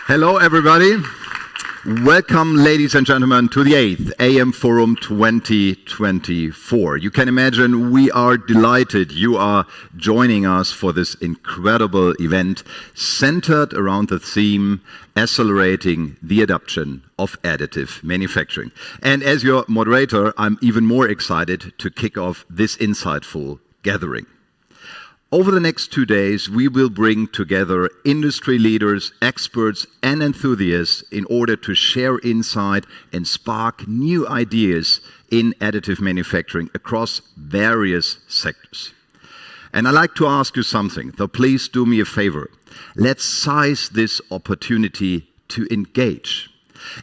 Hello, everybody. Welcome, ladies and gentlemen, to the 8th AM Forum 2024. You can imagine we are delighted you are joining us for this incredible event centered around the theme accelerating the adoption of additive manufacturing. And as your moderator, I'm even more excited to kick off this insightful gathering. Over the next 2 days, we will bring together industry leaders, experts, and enthusiasts in order to share insight and spark new ideas in additive manufacturing across various sectors. And I'd like to ask you something, so please do me a favor. Let's seize this opportunity to engage.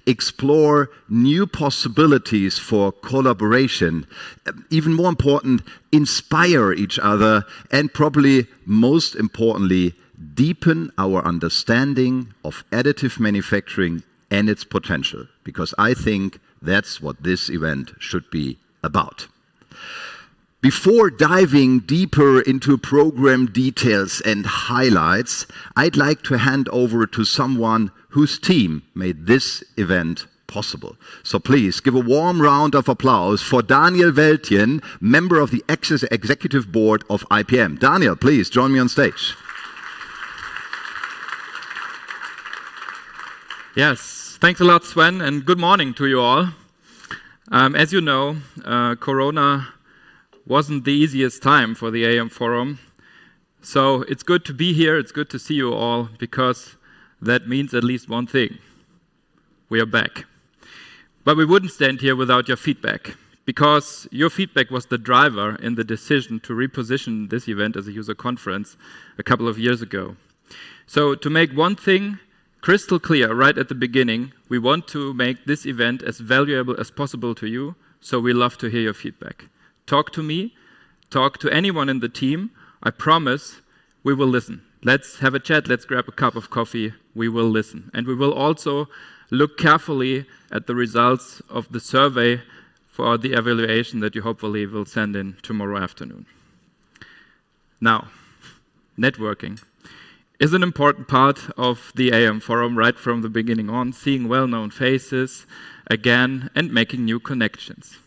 Explore new possibilities for collaboration, even more important, inspire each other, and probably most importantly, deepen our understanding of additive manufacturing and its potential, because I think that's what this event should be about. Before diving deeper into program details and highlights, I'd like to hand over to someone whose team made this event possible. So please give a warm round of applause for Daniel Wäldchen, member of the Executive Board of IPM. Daniel, please join me on stage. Yes, thanks a lot, Sven, and good morning to you all. As you know, Corona wasn't the easiest time for the AM Forum. So it's good to be here, it's good to see you all, because that means at least one thing. We are back. But we wouldn't stand here without your feedback, because your feedback was the driver in the decision to reposition this event as a user conference a couple of years ago. So to make one thing crystal clear right at the beginning, we want to make this event as valuable as possible to you, so we love to hear your feedback. Talk to me, talk to anyone in the team. I promise we will listen. Let's have a chat, let's grab a cup of coffee, we will listen. And we will also look carefully at the results of the survey for the evaluation that you hopefully will send in tomorrow afternoon. Now, networking is an important part of the AM Forum right from the beginning on, seeing well-known faces again and making new connections.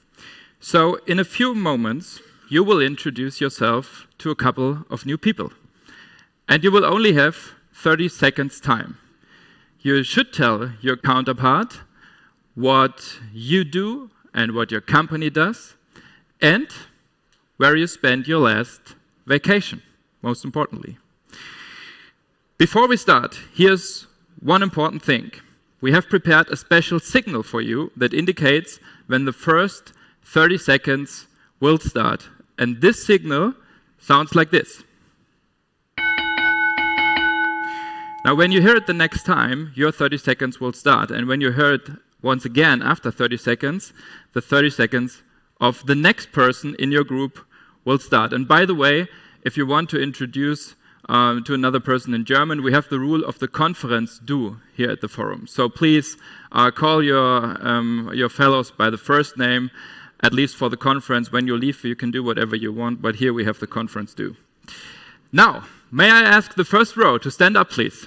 So in a few moments, you will introduce yourself to a couple of new people. And you will only have 30 seconds time. You should tell your counterpart what you do and what your company does, and where you spent your last vacation, most importantly. Before we start, here's one important thing. We have prepared a special signal for you that indicates when the first 30 seconds will start. And this signal sounds like this. Now, when you hear it the next time, your 30 seconds will start. And when you hear it once again after 30 seconds, the 30 seconds of the next person in your group will start. And by the way, if you want to introduce to another person in German, we have the rule of the Konferenz Du here at the forum. So please call your fellows by the first name. At least for the conference. When you leave, you can do whatever you want, but here we have the Konferenz Du. Now, may I ask the first row to stand up, please?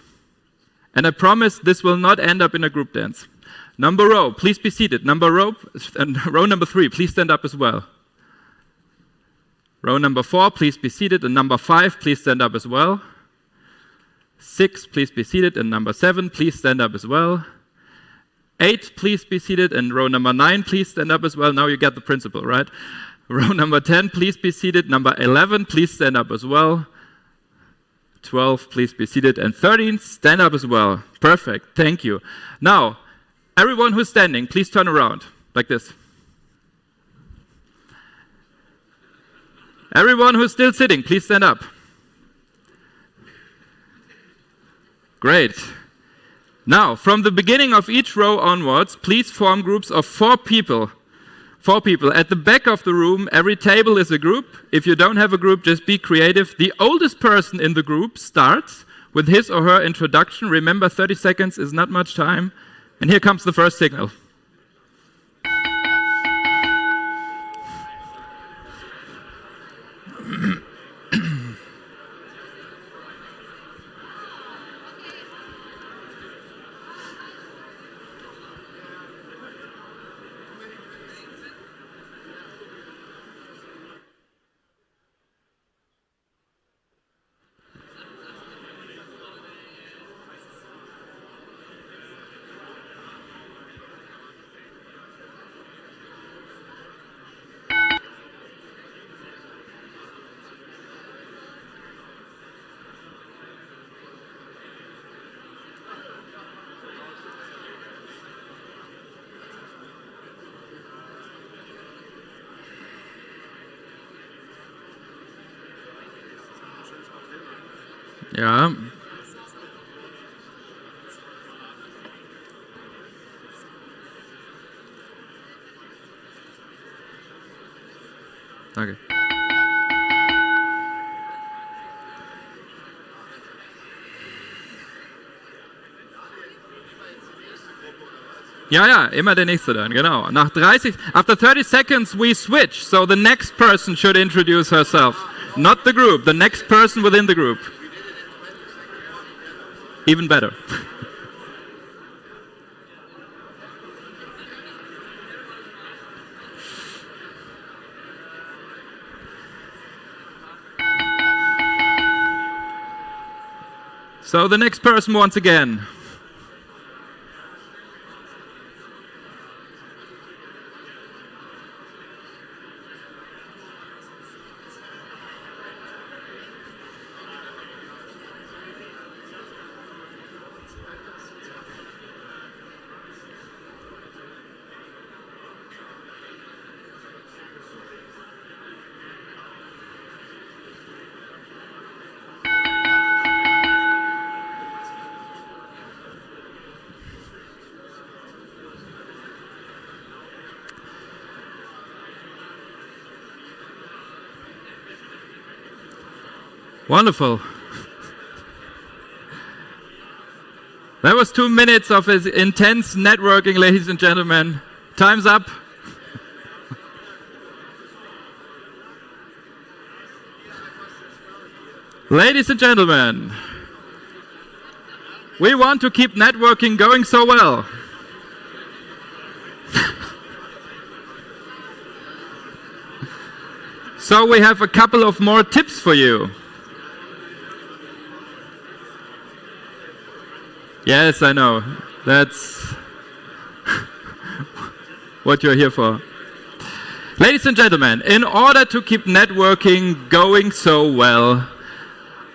And I promise this will not end up in a group dance. Number row, please be seated. Row number 3, please stand up as well. Row number 4, please be seated. And number 5, please stand up as well. 6, please be seated. And number 7, please stand up as well. 8, please be seated, and row number 9, please stand up as well. Now you get the principle, right? Row number 10, please be seated. Number 11, please stand up as well. 12, please be seated. And 13, stand up as well. Perfect, thank you. Now, everyone who's standing, please turn around, like this. Everyone who's still sitting, please stand up. Great. Now, from the beginning of each row onwards, please form groups of 4 people. 4 people. At the back of the room, every table is a group. If you don't have a group, just be creative. The oldest person in the group starts with his or her introduction. Remember, 30 seconds is not much time. And here comes the first signal. Yeah. Okay. Ja, ja, immer der nächste dann, genau. After 30 seconds we switch, so the next person should introduce herself. Not the group, the next person within the group. Even better. So the next person once again. Wonderful. That was 2 minutes of intense networking, ladies and gentlemen. Time's up. Ladies and gentlemen, we want to keep networking going so well. So we have a couple of more tips for you. Yes, I know. That's what you're here for. Ladies and gentlemen, in order to keep networking going so well,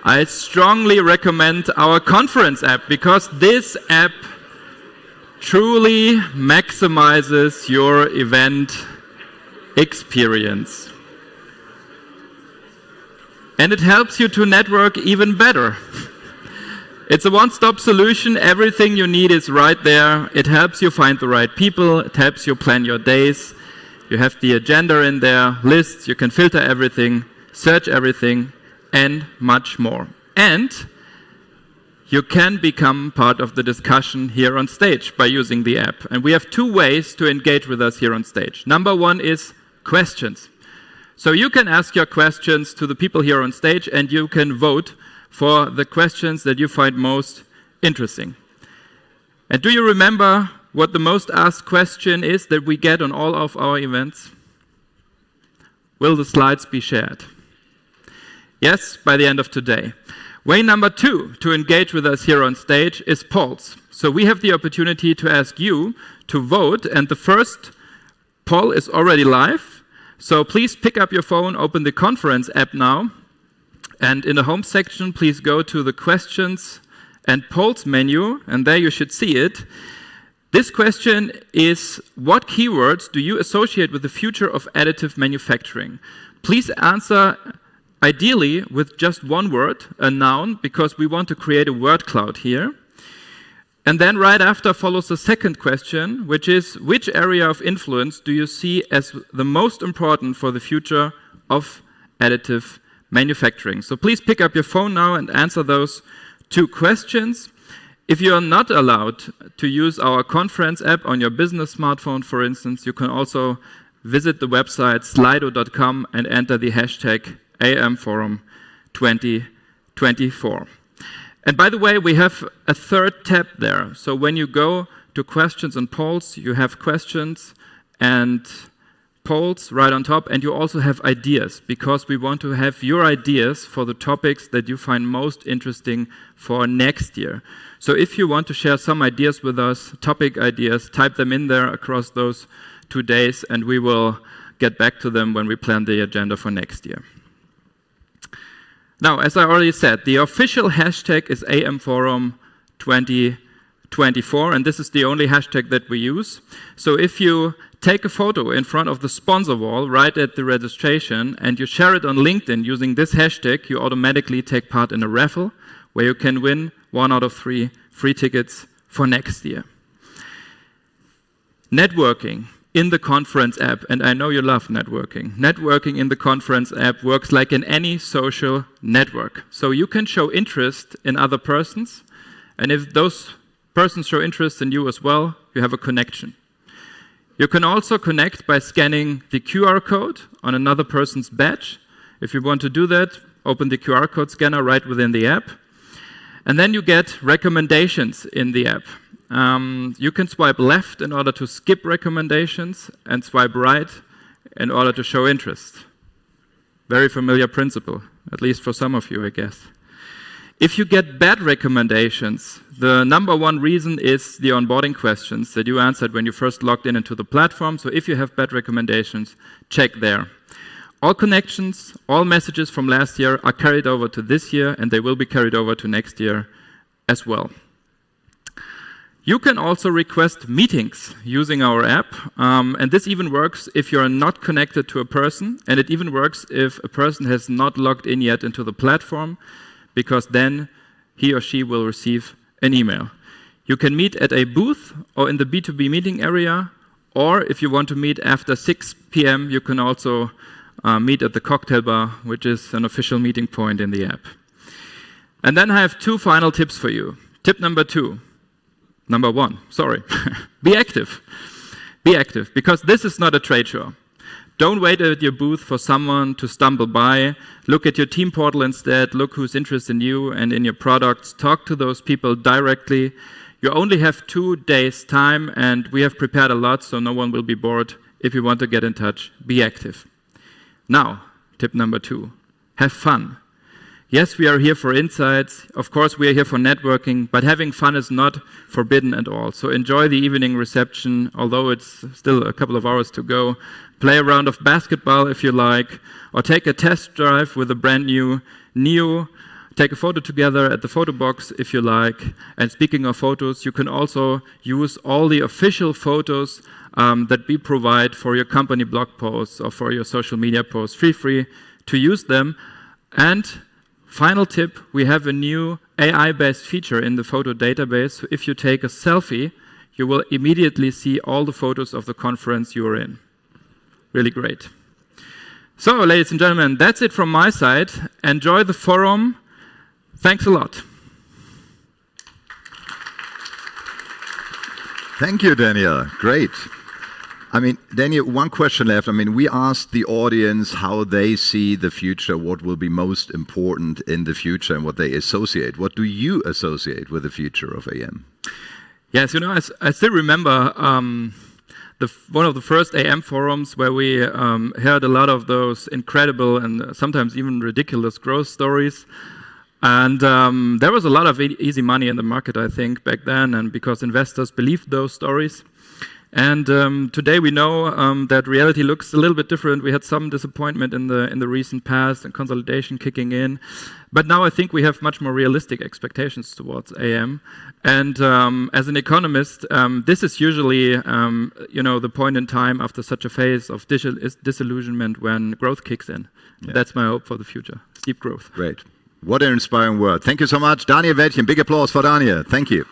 I strongly recommend our conference app, because this app truly maximizes your event experience. And it helps you to network even better. It's a one-stop solution. Everything you need is right there. It helps you find the right people. It helps you plan your days. You have the agenda in there, lists. You can filter everything, search everything, and much more. And you can become part of the discussion here on stage by using the app. And we have 2 ways to engage with us here on stage. Number 1 is questions. So you can ask your questions to the people here on stage, and you can vote for the questions that you find most interesting. And do you remember what the most asked question is that we get on all of our events? Will the slides be shared? Yes, by the end of today. Way number 2 to engage with us here on stage is polls. So we have the opportunity to ask you to vote, and the first poll is already live. So please pick up your phone, open the conference app now, and in the home section, please go to the questions and polls menu, and there you should see it. This question is, what keywords do you associate with the future of additive manufacturing? Please answer ideally with just one word, a noun, because we want to create a word cloud here. And then right after follows the second question, which is, which area of influence do you see as the most important for the future of additive manufacturing? So please pick up your phone now and answer those 2 questions. If you are not allowed to use our conference app on your business smartphone, for instance, you can also visit the website slido.com and enter the hashtag AMForum 2024. And by the way, we have a 3rd tab there. So when you go to questions and polls, you have questions and polls right on top, and you also have ideas, because we want to have your ideas for the topics that you find most interesting for next year. So if you want to share some ideas with us, topic ideas, type them in there across those 2 days, and we will get back to them when we plan the agenda for next year. Now, as I already said, the official hashtag is AMForum 2024, and this is the only hashtag that we use. So if you take a photo in front of the sponsor wall right at the registration and you share it on LinkedIn using this hashtag, you automatically take part in a raffle where you can win 1 out of 3 free tickets for next year. Networking in the conference app, and I know you love networking. Networking in the conference app works like in any social network. So you can show interest in other persons, and if those persons show interest in you as well, you have a connection. You can also connect by scanning the QR code on another person's badge. If you want to do that, open the QR code scanner right within the app. And then you get recommendations in the app. You can swipe left in order to skip recommendations and swipe right in order to show interest. Very familiar principle, at least for some of you, I guess. If you get bad recommendations, the number one reason is the onboarding questions that you answered when you first logged in into the platform. So if you have bad recommendations, check there. All connections, all messages from last year are carried over to this year, and they will be carried over to next year as well. You can also request meetings using our app, and this even works if you're not connected to a person, and it even works if a person has not logged in yet into the platform, because then he or she will receive an email. You can meet at a booth or in the B2B meeting area, or if you want to meet after 6 p.m., you can also meet at the cocktail bar, which is an official meeting point in the app. And then I have 2 final tips for you. Tip number 1, sorry. Be active. Be active, because this is not a trade show. Don't wait at your booth for someone to stumble by. Look at your team portal instead. Look who's interested in you and in your products. Talk to those people directly. You only have 2 days' time, and we have prepared a lot, so no one will be bored. If you want to get in touch, be active. Now, tip number 2, have fun. Yes, we are here for insights. Of course, we are here for networking, but having fun is not forbidden at all. So enjoy the evening reception, although it's still a couple of hours to go. Play a round of basketball if you like, or take a test drive with a brand new Neo. Take a photo together at the photo box if you like. And speaking of photos, you can also use all the official photos that we provide for your company blog posts or for your social media posts. Feel free to use them. And final tip, we have a new AI-based feature in the photo database. So if you take a selfie, you will immediately see all the photos of the conference you are in. Really great. So, ladies and gentlemen, that's it from my side. Enjoy the forum. Thanks a lot. Thank you, Daniel. Great. Daniel, one question left. We asked the audience how they see the future, what will be most important in the future and what they associate. What do you associate with the future of AM? Yes, I still remember one of the first AM forums where we heard a lot of those incredible and sometimes even ridiculous growth stories. And there was a lot of easy money in the market, I think, back then, and because investors believed those stories. And today we know that reality looks a little bit different. We had some disappointment in the recent past and consolidation kicking in. But now I think we have much more realistic expectations towards AM. And as an economist, this is usually the point in time after such a phase of disillusionment when growth kicks in. Yeah. That's my hope for the future, steep growth. Great. What an inspiring word. Thank you so much. Daniel Wäldchen, big applause for Daniel. Thank you.